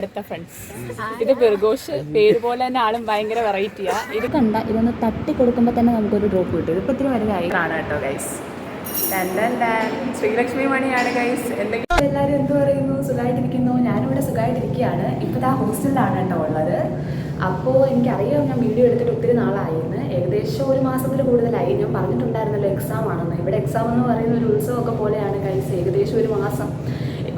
അടുത്ത ഫ്രണ്ട്സ് ഇത് ബിർഗോഷ് പേര് പോലെ തന്നെ ആളും ഭയങ്കര വെറൈറ്റിയാ. ഇത് കണ്ട ഇതൊന്ന് തട്ടി കൊടുക്കുമ്പോൾ തന്നെ നമുക്കൊരു ഡ്രോപ്പ് കിട്ടും. ഇതിപ്പോൾ ഇത്തിരി വലുതായി കാണാം കേട്ടോ ഗൈസ്. ശ്രീലക്ഷ്മി മണിയാണ് ഗൈസ്. എന്തെങ്കിലും എല്ലാവരും എന്ത് പറയുന്നു? സുഖമായിട്ടിരിക്കുന്നു. ഞാനിവിടെ സുഖമായിട്ടിരിക്കുകയാണ്. ഇപ്പോൾ ആ ഹോസ്റ്റലിലാണ് കേട്ടോ ഉള്ളത്. അപ്പോൾ എനിക്കറിയാം ഞാൻ വീഡിയോ എടുത്തിട്ട് ഒത്തിരി നാളായിരുന്നു. ഏകദേശം ഒരു മാസത്തിൽ കൂടുതലായി. ഞാൻ പറഞ്ഞിട്ടുണ്ടായിരുന്നല്ലോ എക്സാം ആണെന്ന്. ഇവിടെ എക്സാം എന്ന് പറയുന്ന ഒരു ഉത്സവമൊക്കെ പോലെയാണ് ഗൈസ്. ഏകദേശം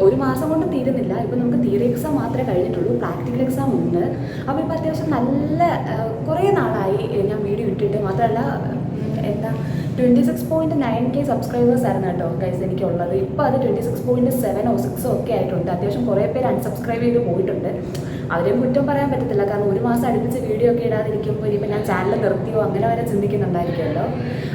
ഒരു മാസം കൊണ്ട് തീരുന്നില്ല. ഇപ്പം നമുക്ക് തിയറി എക്സാം മാത്രമേ കഴിഞ്ഞിട്ടുള്ളൂ. പ്രാക്ടിക്കൽ എക്സാം ഉണ്ട്. അപ്പോൾ ഇപ്പോൾ അത്യാവശ്യം നല്ല കുറേ നാളായി ഞാൻ വീഡിയോ ഇട്ടിട്ട്. മാത്രമല്ല 26.9K സബ്സ്ക്രൈബേഴ്സ് ആയിരുന്നു കേട്ടോ ഗൈസ് എനിക്കുള്ളത്. ഇപ്പോൾ അത് 26.7 or 6 ഒക്കെ ആയിട്ടുണ്ട്. അത്യാവശ്യം കുറേ പേര് അൺസബ്സ്ക്രൈബ് ചെയ്ത് പോയിട്ടുണ്ട്. അവരെയും കുറ്റം പറയാൻ പറ്റത്തില്ല. കാരണം ഒരു മാസം അടുപ്പിച്ച് വീഡിയോ ഒക്കെ ഇടാതിരിക്കുമ്പോൾ ഇനിയിപ്പോൾ ഞാൻ ചാനൽ നിർത്തിയോ അങ്ങനെ വരെ ചിന്തിക്കുന്നുണ്ടായിരിക്കുമല്ലോ.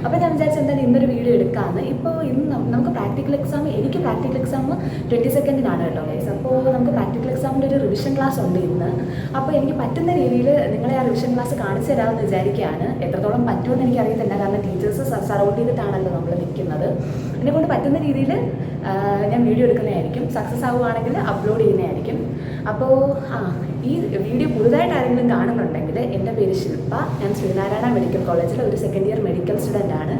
അപ്പോൾ ഞാൻ വിചാരിച്ചു എന്തായാലും ഇന്നൊരു വീഡിയോ എടുക്കാമെന്ന്. ഇപ്പോൾ ഇന്ന് നമുക്ക് പ്രാക്ടിക്കൽ എക്സാം, എനിക്ക് പ്രാക്ടിക്കൽ എക്സാം 22nd കേട്ടോ ഗൈസ്. അപ്പോൾ നമുക്ക് പ്രാക്ടിക്കൽ എക്സാമിൻ്റെ ഒരു റിവിഷൻ ക്ലാസ് ഉണ്ട് ഇന്ന്. അപ്പോൾ എനിക്ക് പറ്റുന്ന രീതിയിൽ നിങ്ങളെ ആ റിവിഷൻ ക്ലാസ് കാണിച്ചു തരാമെന്ന് വിചാരിക്കുകയാണ്. എത്രത്തോളം പറ്റുമെന്ന് എനിക്കറിയത്തില്ല. കാരണം ടീച്ചേഴ്സ് സറൗണ്ട് ചെയ്തിട്ടാണല്ലോ നമ്മൾ നിൽക്കുന്നത്. എന്നെക്കൊണ്ട് പറ്റുന്ന രീതിയിൽ ഞാൻ വീഡിയോ എടുക്കുന്നതായിരിക്കും. സക്സസ് ആവുകയാണെങ്കിൽ അപ്ലോഡ് ചെയ്യുന്നതായിരിക്കും. അപ്പോൾ ഈ വീഡിയോ പുതുതായിട്ട് ആരെങ്കിലും കാണുന്നുണ്ടെങ്കിൽ എൻ്റെ പേര് ശില്പ. ഞാൻ ശ്രീനാരായണ മെഡിക്കൽ കോളേജിലെ ഒരു സെക്കൻഡ് ഇയർ മെഡിക്കൽ സ്റ്റുഡൻ്റ് ആണ്.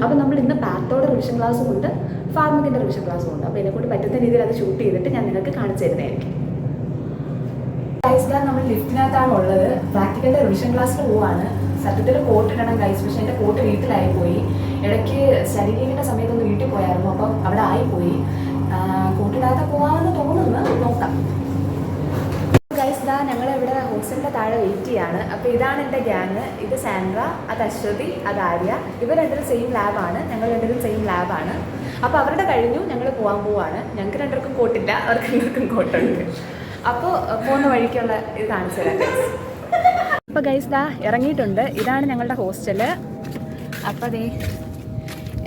അപ്പോൾ നമ്മൾ ഇന്ന് പാത്തോടെ റിവിഷൻ ക്ലാസ്സും ഉണ്ട്, ഫാർമക്കിൻ്റെ റിവിഷൻ ക്ലാസ്സും ഉണ്ട്. അപ്പോൾ എന്നെക്കൊണ്ട് പറ്റുന്ന രീതിയിൽ അത് ഷൂട്ട് ചെയ്തിട്ട് ഞാൻ നിങ്ങൾക്ക് കാണിച്ചു തരുന്നതായിരിക്കും. ഗൈസ് നമ്മൾ ലിഫ്റ്റിനകത്താണ് ഉള്ളത്. പ്രാക്ടിക്കലിൻ്റെ റിവിഷൻ ക്ലാസ്സിൽ പോവാണ്. സത്യത്തിൽ കോട്ട് ഇടണം ഗൈസ്. പക്ഷേ എൻ്റെ കോട്ട് വീട്ടിലായി പോയി. ഇടയ്ക്ക് സ്റ്റഡി ലീവിൻ്റെ സമയത്തൊന്ന് വീട്ടിൽ പോയായിരുന്നു. അപ്പം അവിടെ ആയിപ്പോയി. കോട്ടിടാതെ പോകാമെന്ന് തോന്നുന്നു. നോക്കാം ഗൈസ്. ഞങ്ങളിവിടെ ഹോസ്റ്റലിൻ്റെ താഴെ വെയിറ്റ് ചെയ്യാണ്. അപ്പോൾ ഇതാണ് എൻ്റെ ഗ്യാങ്. ഇത് സാൻഡ്ര, അത് അശ്വതി, അത് ആര്യ. ഇവർ രണ്ടും സെയിം ലാബാണ്. ഞങ്ങൾ രണ്ടും സെയിം ലാബാണ്. അപ്പോൾ അവരുടെ കഴിഞ്ഞു, ഞങ്ങൾ പോകാൻ പോവാണ്. ഞങ്ങൾക്ക് രണ്ടുപേർക്കും കോട്ടില്ല, അവർക്ക് രണ്ടുപേർക്കും കോട്ടുണ്ട്. അപ്പോൾ പോകുന്ന വഴിക്കുള്ള ഇത് കാണിച്ചു തരാം ഗൈസ്. അപ്പോൾ ഗൈസ് ഇറങ്ങിയിട്ടുണ്ട്. ഇതാണ് ഞങ്ങളുടെ ഹോസ്റ്റല്. അപ്പോൾ അതേ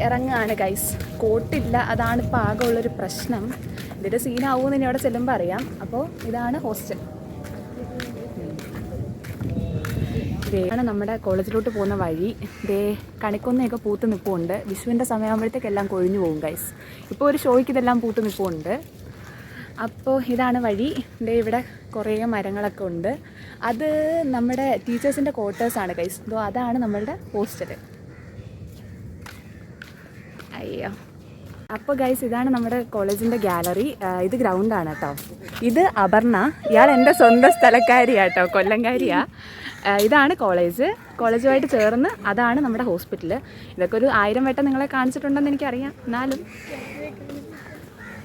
ഇറങ്ങുകയാണ് ഗൈസ്. കോട്ടില്ല, അതാണ് ഇപ്പോൾ ആകെ ഉള്ളൊരു പ്രശ്നം. ഇതിൻ്റെ സീനാവുമെന്ന് ഇനി അവിടെ ചെല്ലുമ്പോൾ അറിയാം. അപ്പോൾ ഇതാണ് ഹോസ്റ്റൽ. ഇതാണ് നമ്മുടെ കോളേജിലോട്ട് പോകുന്ന വഴി. ദേ കണിക്കൊന്നയൊക്കെ പൂത്ത് നിൽപ്പുണ്ട്. വിഷുവിൻ്റെ സമയമാകുമ്പോഴത്തേക്ക് എല്ലാം കൊഴിഞ്ഞു പോകും ഗൈസ്. ഇപ്പോൾ ഒരു ഷോയ്ക്ക് ഇതെല്ലാം പൂത്ത് നിൽപ്പുണ്ട്. അപ്പോൾ ഇതാണ് വഴി. ഇവിടെ കുറേ മരങ്ങളൊക്കെ ഉണ്ട്. അത് നമ്മുടെ ടീച്ചേഴ്സിൻ്റെ ക്വാർട്ടേഴ്സാണ് ഗൈസ്. അതാണ് നമ്മളുടെ ഹോസ്റ്റൽ. അയ്യോ. അപ്പോൾ ഗൈസ് ഇതാണ് നമ്മുടെ കോളേജിൻ്റെ ഗാലറി. ഇത് ഗ്രൗണ്ടാണ് കേട്ടോ. ഇത് അപർണ, ഇയാൾ എൻ്റെ സ്വന്തം സ്ഥലക്കാരിയാണ് കേട്ടോ, കൊല്ലംകാരിയാണ്. ഇതാണ് കോളേജുമായിട്ട് ചേർന്ന് അതാണ് നമ്മുടെ ഹോസ്പിറ്റൽ. ഇതൊക്കെ ഒരു 1000 വട്ടം നിങ്ങളെ കാണിച്ചിട്ടുണ്ടെന്ന് എനിക്കറിയാം. എന്നാലും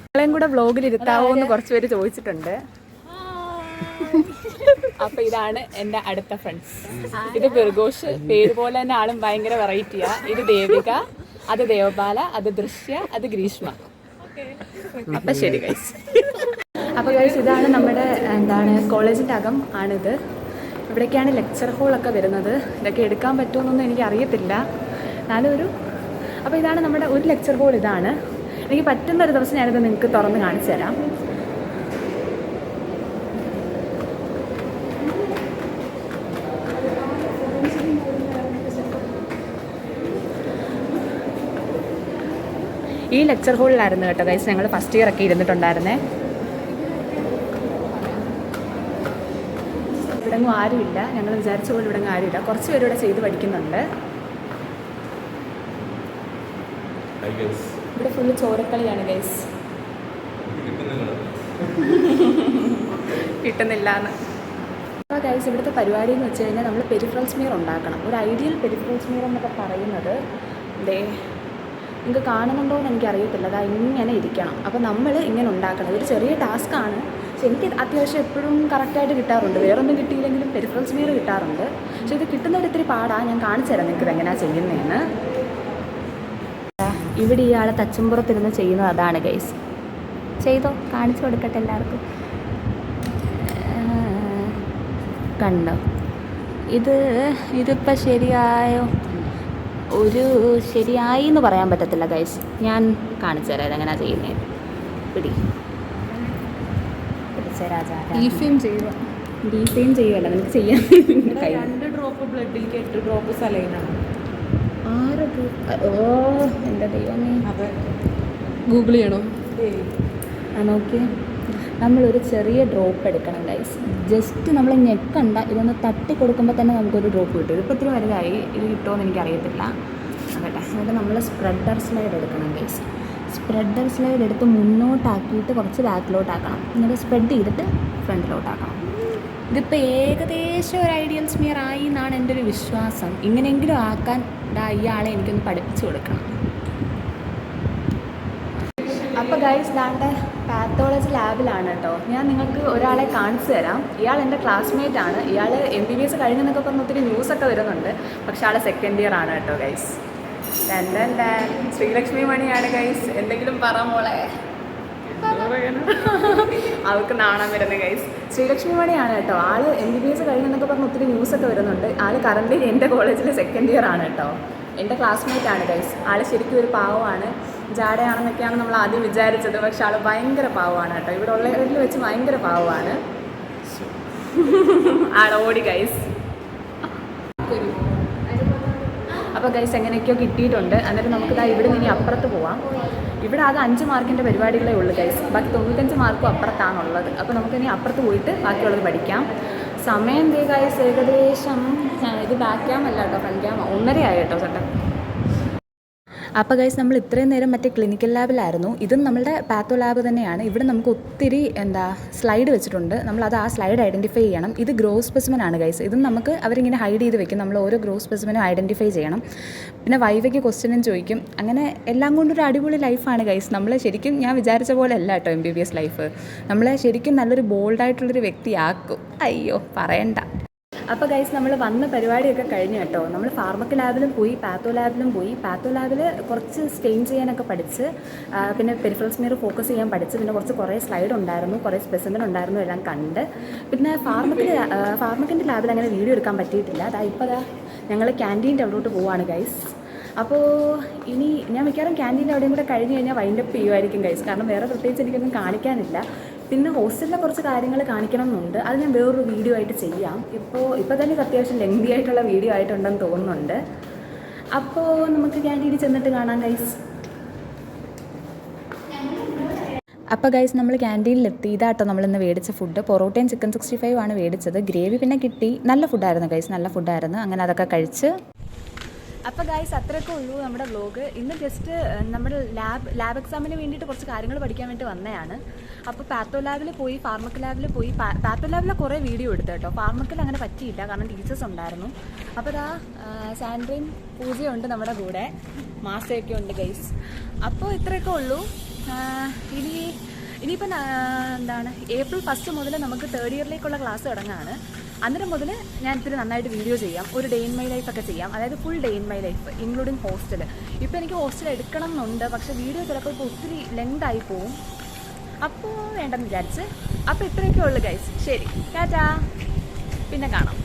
നിങ്ങളെയും കൂടെ വ്ലോഗിൽ ഇരുത്താവോ എന്ന് കുറച്ച് പേര് ചോദിച്ചിട്ടുണ്ട്. അപ്പോൾ ഇതാണ് എൻ്റെ അടുത്ത ഫ്രണ്ട്സ്. ഇത് ബിർഗോഷ് പേര് പോലെ തന്നെ ആളും ഭയങ്കര വെറൈറ്റിയാ. ഇത് ദേവിക, അത് ദേവബാല, അത് ദൃശ്യ, അത് ഗ്രീഷ്മ. അപ്പം ശരി ഗൈസ്. അപ്പോൾ ഗൈസ് ഇതാണ് നമ്മുടെ കോളേജിൻ്റെ അകം ആണിത്. ഇവിടേക്കാണ് ലെക്ചർ ഹോളൊക്കെ വരുന്നത്. ഇതൊക്കെ എടുക്കാൻ പറ്റുമെന്നൊന്നും എനിക്ക് അറിയത്തില്ല. അപ്പോൾ ഇതാണ് നമ്മുടെ ഒരു ലെക്ചർ ഹോൾ. ഇതാണ് എനിക്ക് പറ്റുന്ന ഒരു ദിവസം ഞാനിത് നിങ്ങൾക്ക് തുറന്ന് കാണിച്ചു തരാം. ഈ ലെക്ചർ ഹോളിലായിരുന്നു കേട്ടോ ഗൈസ് ഞങ്ങൾ ഫസ്റ്റ് ഇയർ ഒക്കെ ഇരുന്നിട്ടുണ്ടായിരുന്നേ. ഇവിടെങ്ങും ആരുമില്ല. ഞങ്ങൾ വിചാരിച്ച പോലെ ഇവിടെങ്ങും ആരുമില്ല. കുറച്ച് പേര് ഇവിടെ ചെയ്ത് പഠിക്കുന്നുണ്ട്. ഇവിടെ ഫുള്ള് ചോരക്കളിയാണ് ഗൈസ്. കിട്ടുന്നില്ലാന്ന്. അപ്പോൾ ഗൈസ് ഇവിടുത്തെ പരിപാടി എന്ന് വെച്ച് കഴിഞ്ഞാൽ നമ്മൾ പെരിഫറൽ സ്മിയർ ഉണ്ടാക്കണം. ഒരു ഐഡിയൽ പെരിഫറൽ സ്മിയർ എന്നൊക്കെ പറയുന്നത് നിങ്ങൾക്ക് കാണുന്നുണ്ടോ എന്ന് എനിക്കറിയത്തില്ല. ഇങ്ങനെ ഇരിക്കണം. അപ്പോൾ നമ്മൾ ഇങ്ങനെ ഉണ്ടാക്കണം. ഇതൊരു ചെറിയ ടാസ്ക്കാണ്. പക്ഷെ എനിക്ക് അത്യാവശ്യം എപ്പോഴും കറക്റ്റായിട്ട് കിട്ടാറുണ്ട്. വേറൊന്നും കിട്ടിയില്ലെങ്കിലും പെരിഫറൽ സ്മിയർ കിട്ടാറുണ്ട്. പക്ഷെ ഇത് കിട്ടുന്നൊരു ഇത്തിരി പാടാണ്. ഞാൻ കാണിച്ചു തരാം നിങ്ങൾക്ക് ഇതെങ്ങനെയാണ് ചെയ്യുന്നതെന്ന്. ഇവിടെ ഇയാൾ തച്ചുംപുറത്തിരുന്ന് ചെയ്യുന്നത് അതാണ് ഗൈസ്. ചെയ്തോ, കാണിച്ചു കൊടുക്കട്ടെ എല്ലാവർക്കും. കണ്ടോ? ഇതിപ്പോൾ ശരിയായോ? ശരിയായി എന്ന് പറയാൻ പറ്റത്തില്ല ഗൈസ്. ഞാൻ കാണിച്ചു തരാം ഇതെങ്ങനെയാണ് ചെയ്യുന്നത്. പിടിച്ച രാജാ ഡീഫെയിം ചെയ്യുമല്ല, നിങ്ങൾക്ക് ചെയ്യാം. 2 ഡ്രോപ്പ് ബ്ലഡിലേക്ക് 8 ഡ്രോപ്പ് സലൈനാണ്. 6 ഡ്രോപ്പ്. എൻ്റെ ദൈവമേ. അതെ, ഗൂഗിൾ ചെയ്യണോ? നോക്കിയേ. നമ്മളൊരു ചെറിയ ഡ്രോപ്പ് എടുക്കണം ഗൈസ്. ജസ്റ്റ് നമ്മൾ ഞെക്കണ്ട, ഇതൊന്ന് തട്ടി കൊടുക്കുമ്പോൾ തന്നെ നമുക്കൊരു ഡ്രോപ്പ് കിട്ടും. ഇതിപ്പോൾ ഇത്തിരി വലുതായി, ഇത് കിട്ടുമോയെന്ന് എനിക്കറിയത്തില്ല. അതെ, എന്നിട്ട് നമ്മൾ സ്പ്രെഡർ സ്ലൈഡ് എടുക്കണം ഗൈസ്. സ്പ്രെഡർ സ്ലൈഡ് എടുത്ത് മുന്നോട്ടാക്കിയിട്ട് കുറച്ച് ബാക്കിലോട്ടാക്കണം, എന്നിട്ട് സ്പ്രെഡ് ചെയ്തിട്ട് ഫ്രണ്ടിലോട്ടാക്കണം. ഇതിപ്പോൾ ഏകദേശം ഒരു ഐഡിയൽ സ്മിയർ ആയി എന്നാണ് എൻ്റെ ഒരു വിശ്വാസം. ഇങ്ങനെയെങ്കിലും ആക്കാൻ ഇയാളെ എനിക്കൊന്ന് പഠിപ്പിച്ചു കൊടുക്കണം. അപ്പോൾ ഗൈസ് ദാണ്ട് പാത്തോളജി ലാബിലാണ് കേട്ടോ. ഞാൻ നിങ്ങൾക്ക് ഒരാളെ കാണിച്ചു തരാം. ഇയാൾ എൻ്റെ ക്ലാസ്മേറ്റ് ആണ്. ഇയാൾ MBBS കഴിഞ്ഞെന്നൊക്കെ പറഞ്ഞ് ഒത്തിരി ന്യൂസൊക്കെ വരുന്നുണ്ട്. പക്ഷെ ആൾ സെക്കൻഡ് ഇയർ ആണ് കേട്ടോ ഗൈസ്. ശ്രീലക്ഷ്മി മണിയാണ് ഗൈസ്. എന്തെങ്കിലും പറ മോളെ. അവൾക്ക് നാണം വരുന്ന ഗൈസ്. ശ്രീലക്ഷ്മി മണിയാണ് കേട്ടോ. ആൾ MBBS കഴിഞ്ഞെന്നൊക്കെ പറഞ്ഞ് ഒത്തിരി ന്യൂസൊക്കെ വരുന്നുണ്ട്. ആൾ കറൻ്റ് എൻ്റെ കോളേജിൽ സെക്കൻഡ് ഇയർ ആണ് കേട്ടോ. എൻ്റെ ക്ലാസ്മേറ്റ് ആണ് ഗൈസ്. ആൾ ശരിക്കും ഒരു പാവമാണ്. ജാടയാണെന്നൊക്കെയാണ് നമ്മൾ ആദ്യം വിചാരിച്ചത്. പക്ഷെ ആൾ ഭയങ്കര പാവമാണ് കേട്ടോ. ഇവിടെ ഉള്ളവരിൽ വെച്ച് ഭയങ്കര പാവമാണ്. ആൾ ഓടി ഗൈസ്. അപ്പോൾ ഗൈസ് എങ്ങനെയൊക്കെയോ കിട്ടിയിട്ടുണ്ട്. എന്നിട്ട് നമുക്കിതാ ഇവിടെ നിന്ന് ഇനി അപ്പുറത്ത് പോവാം. ഇവിടെ ആകെ 5 മാർക്കിൻ്റെ പരിപാടികളേ ഉള്ളൂ ഗൈസ്. ബാക്കി 95 മാർക്കും അപ്പുറത്താണുള്ളത്. അപ്പോൾ നമുക്കിനി അപ്പുറത്ത് പോയിട്ട് ബാക്കിയുള്ളത് പഠിക്കാം. സമയം എന്തേ ഗൈസ്? ഏകദേശം ഇത് ബാക്ക് ക്യാം അല്ല കേട്ടോ, ഫ്രണ്ട് ക്യാം 1:30 ആയി കേട്ടോ ചേട്ടൻ. അപ്പോൾ ഗൈസ് നമ്മൾ ഇത്രയും നേരം മറ്റേ ക്ലിനിക്കൽ ലാബിലായിരുന്നു. ഇതും നമ്മളുടെ പാത്തോ ലാബ് തന്നെയാണ്. ഇവിടെ നമുക്ക് ഒത്തിരി സ്ലൈഡ് വെച്ചിട്ടുണ്ട്. നമ്മളത് ആ സ്ലൈഡ് ഐഡൻറ്റിഫൈ ചെയ്യണം. ഇത് ഗ്രോസ് സ്പെസിമെൻ ആണ് ഗൈസ്. ഇതും നമുക്ക് അവരിങ്ങനെ ഹൈഡ് ചെയ്ത് വെക്കും. നമ്മൾ ഓരോ ഗ്രോസ് സ്പെസിമെനും ഐഡൻറ്റിഫൈ ചെയ്യണം. പിന്നെ വൈവയ്ക്ക് ക്വസ്റ്റ്യനും ചോദിക്കും. അങ്ങനെ എല്ലാം കൊണ്ടൊരു അടിപൊളി ലൈഫാണ് ഗൈസ്. നമ്മൾ ശരിക്കും ഞാൻ വിചാരിച്ച പോലെ അല്ല കേട്ടോ MBBS ലൈഫ്. നമ്മളെ ശരിക്കും നല്ലൊരു ബോൾഡായിട്ടുള്ളൊരു വ്യക്തിയാക്കും. അയ്യോ പറയണ്ട. അപ്പോൾ ഗൈസ് നമ്മൾ വന്ന പരിപാടിയൊക്കെ കഴിഞ്ഞു കേട്ടോ. നമ്മൾ ഫാർമക്ക് ലാബിലും പോയി, പാത്തോ ലാബിലും പോയി. പാത്തോ ലാബിൽ കുറച്ച് സ്റ്റെയിൻ ചെയ്യാനൊക്കെ പഠിച്ച്, പിന്നെ പെരിഫറൽ സ്മിയർ ഫോക്കസ് ചെയ്യാൻ പഠിച്ച്, പിന്നെ കുറേ സ്ലൈഡ് ഉണ്ടായിരുന്നു, കുറേ സ്പെസിമെൻ ഉണ്ടായിരുന്നു, എല്ലാം കണ്ട്. പിന്നെ ഫാർമക്കിൻ്റെ ലാബിൽ അങ്ങനെ വീഡിയോ എടുക്കാൻ പറ്റിയിട്ടില്ല. ഇപ്പോൾ ഞങ്ങൾ ക്യാൻറ്റീൻ്റെ അവിടോട്ട് പോവുകയാണ് ഗൈസ്. അപ്പോൾ ഇനി ഞാൻ മിക്കവാറും ക്യാൻറ്റീൻ്റെ അവിടെയും കൂടെ കഴിഞ്ഞ് കഴിഞ്ഞാൽ വൈൻഡപ്പ് ചെയ്യുമായിരിക്കും ഗൈസ്. കാരണം വേറെ പ്രത്യേകിച്ച് എനിക്കൊന്നും കാണിക്കാനില്ല. പിന്നെ ഹോസ്റ്റലിലെ കുറച്ച് കാര്യങ്ങൾ കാണിക്കണം എന്നുണ്ട്. അത് ഞാൻ വേറൊരു വീഡിയോ ആയിട്ട് ചെയ്യാം. ഇപ്പോൾ തന്നെ അത്യാവശ്യം ലെങ്തി ആയിട്ടുള്ള വീഡിയോ ആയിട്ടുണ്ടെന്ന് തോന്നുന്നുണ്ട്. അപ്പോൾ നമുക്ക് ക്യാൻറ്റീനിൽ ചെന്നിട്ട് കാണാം ഗൈസ്. അപ്പോൾ ഗൈസ് നമ്മൾ ക്യാൻറ്റീനിലെത്തി. ഇതാട്ടോ നമ്മളിന്ന് മേടിച്ച ഫുഡ്. പൊറോട്ടയും ചിക്കൻ 65 ആണ് മേടിച്ചത്. ഗ്രേവി പിന്നെ കിട്ടി. നല്ല ഫുഡായിരുന്നു ഗൈസ്, നല്ല ഫുഡായിരുന്നു. അങ്ങനെ അതൊക്കെ കഴിച്ച്. അപ്പോൾ ഗൈസ് അത്രയൊക്കെ ഉള്ളൂ നമ്മുടെ വ്ലോഗ്. ഇന്ന് ജസ്റ്റ് നമ്മുടെ ലാബ് എക്സാമിന് വേണ്ടിയിട്ട് കുറച്ച് കാര്യങ്ങൾ പഠിക്കാൻ വേണ്ടി വന്നതാണ്. അപ്പോൾ പാത്തോ ലാബിൽ പോയി, ഫാർമക്ക് ലാബിൽ പോയി. പാത്തോ ലാബിൽ കുറേ വീഡിയോ എടുത്തു കേട്ടോ. ഫാർമക്കിൽ അങ്ങനെ പറ്റിയില്ല, കാരണം ടീച്ചേഴ്സ് ഉണ്ടായിരുന്നു. അപ്പോൾ ഇതാ സാൻഡ്രയും പൂജയുണ്ട് നമ്മുടെ കൂടെ, മാസയൊക്കെ ഉണ്ട് ഗൈസ്. അപ്പോൾ ഇത്രയൊക്കെ ഉള്ളൂ. ഇനിയിപ്പോൾ April 1 മുതൽ നമുക്ക് 3rd ഇയറിലേക്കുള്ള ക്ലാസ് തുടങ്ങുകയാണ്. അന്നേരം മുതൽ ഞാൻ ഇത്തിരി നന്നായിട്ട് വീഡിയോ ചെയ്യാം. ഒരു ഡേ ഇൻ മൈ ലൈഫ് ഒക്കെ ചെയ്യാം. അതായത് full day in my life including hostel. ഇപ്പോൾ എനിക്ക് ഹോസ്റ്റൽ എടുക്കണം എന്നുണ്ട്. പക്ഷേ വീഡിയോ ചിലപ്പോൾ ഇപ്പോൾ ഒത്തിരി ലെങ്ത് ആയി പോവും. അപ്പോൾ വേണ്ടെന്ന് വിചാരിച്ച്. അപ്പോൾ ഇത്രയൊക്കെ ഉള്ളു ഗൈസ്. ശരി, ടാറ്റാ, പിന്നെ കാണാം.